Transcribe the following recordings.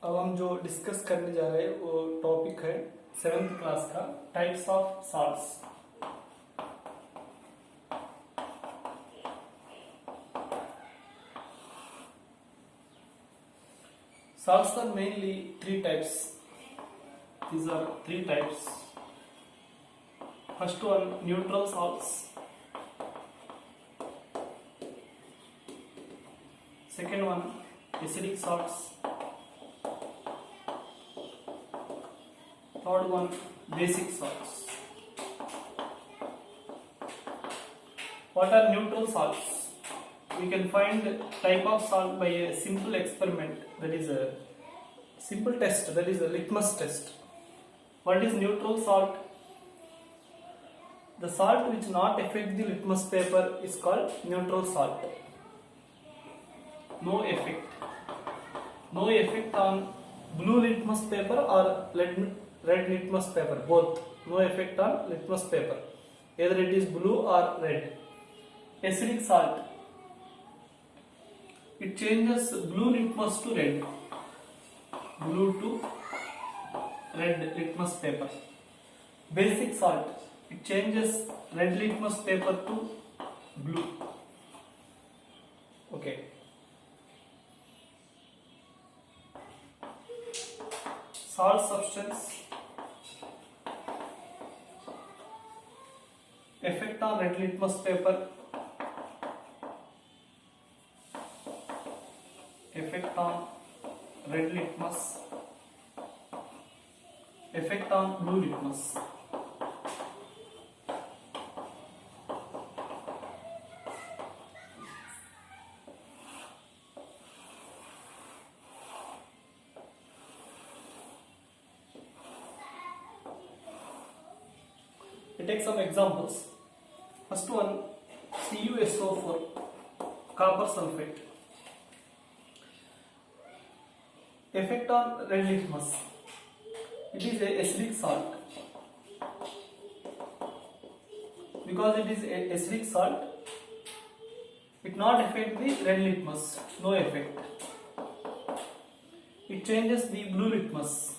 अब हम जो डिस्कस करने जा रहे हैं वो टॉपिक है 7th क्लास का types of salts. Salts are mainly three types. These are three types. First one, neutral salts. Second one, acidic salts. Third one, basic salts. What are neutral salts? We can find type of salt by a simple experiment, that is a simple test, that is a litmus test. What is neutral salt? The salt which not affect the litmus paper is called neutral salt. No effect on blue litmus paper or red litmus paper, both. No effect on litmus paper, either it is blue or red. Acidic salt, it changes blue litmus to red, blue to red litmus paper. Basic salt, it changes red litmus paper to blue. Okay. Salt substance, effect on red litmus paper, effect on red litmus, effect on blue litmus. We take some examples. First one, CuSO4, copper sulfate. Effect on red litmus. It is a acidic salt. Because it is a acidic salt, it not affect the red litmus. No effect. It changes the blue litmus.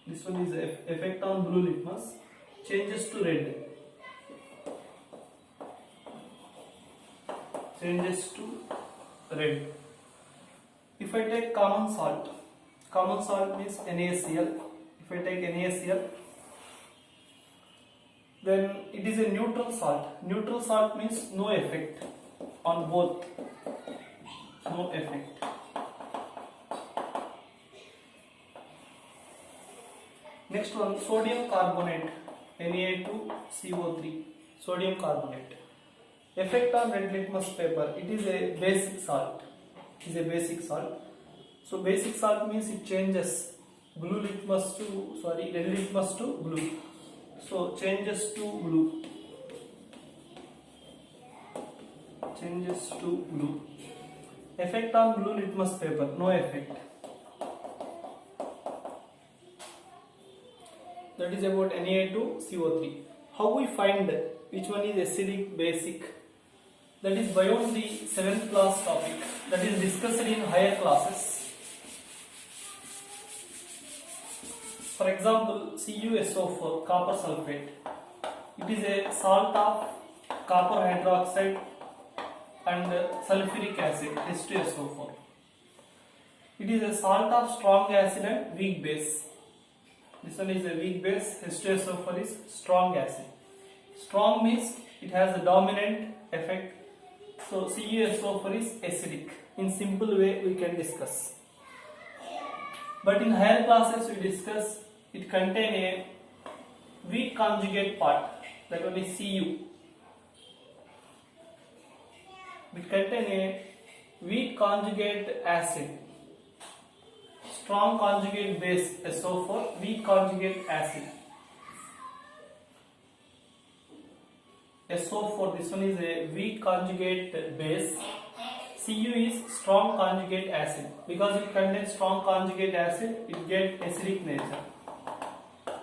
This one is effect on blue litmus, changes to red. Changes to red. If I take common salt means NaCl. If I take NaCl, then it is a neutral salt. Neutral salt means no effect on both. No effect. Next one, sodium carbonate, Na2CO3, sodium carbonate. Effect on red litmus paper, it is a basic salt. So basic salt means it changes red litmus to blue. So changes to blue. Effect on blue litmus paper, no effect. That is about Na2CO3. How we find which one is acidic, basic? That is beyond the 7th class topic, that is discussed in higher classes. For example, CuSO4, copper sulfate. It is a salt of copper hydroxide and sulfuric acid, H2SO4. It is a salt of strong acid and weak base. This one is a weak base, H2SO4 is strong acid. Strong means it has a dominant effect. So CuSO4 is acidic. In simple way we can discuss. But in higher classes we discuss it contain a weak conjugate part, that one is Cu. It contain a weak conjugate acid, strong conjugate base SO4, weak conjugate acid SO4. This one is a weak conjugate base. Cu is strong conjugate acid. Because it contains strong conjugate acid, it gets acidic nature.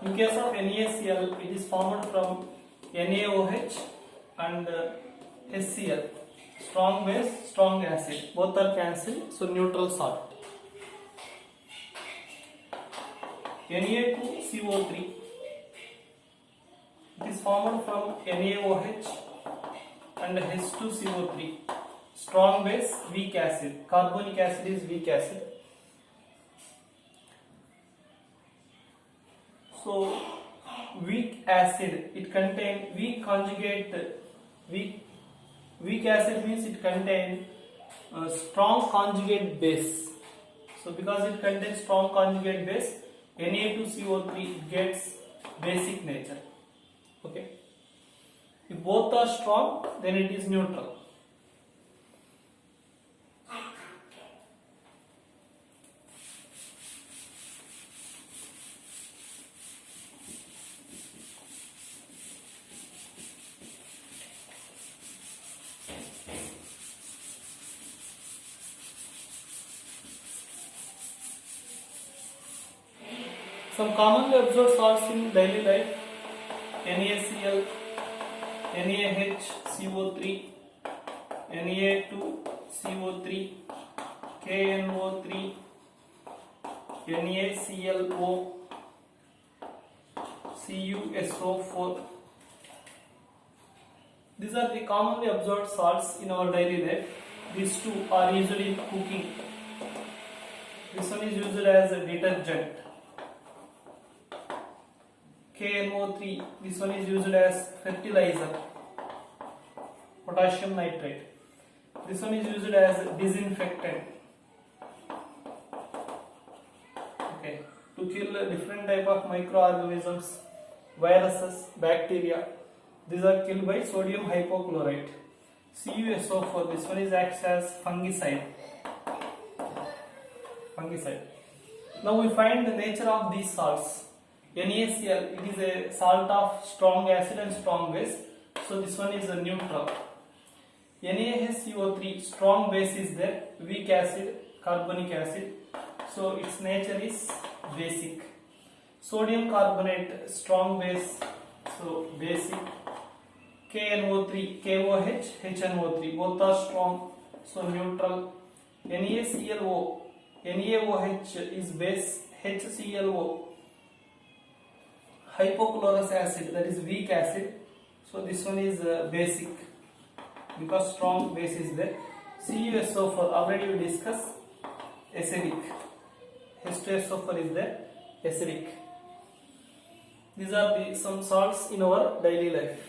In case of NaCl, it is formed from NaOH and HCl. strong base, strong acid, both are cancelled, so neutral salt. Na2CO3, it is formed from NaOH and H2CO3. Strong base, weak acid. Carbonic acid is weak acid. So weak acid, it contains weak conjugate. Weak acid means it contains strong conjugate base. So because it contains strong conjugate base, Na2CO3 gets basic nature. Okay. If both are strong, then it is neutral. Some commonly observed salts in daily life: NaCl, NaHCO3, Na2CO3, KNO3, NaClO, CuSO4. These are the commonly observed salts in our daily life. These two are used in cooking. This one is used as a detergent. KNO3, this one is used as fertilizer, potassium nitrate. This one is used as disinfectant. Okay, to kill different type of microorganisms, viruses, bacteria. These are killed by sodium hypochlorite. CuSO4, this one is acts as fungicide. Now we find the nature of these salts. NaCl, it is a salt of strong acid and strong base, so this one is a neutral. NaHCO3, strong base is there, weak acid, carbonic acid, so its nature is basic. Sodium carbonate, strong base, so basic. KNO3, KOH, HNO3, both are strong, so neutral. NaClO, NaOH is base, HClO, hypochlorous acid, that is weak acid, so this one is basic because strong base is there. CuSO4, already we discussed, acidic. H2SO4 is there, acidic. These are some salts in our daily life.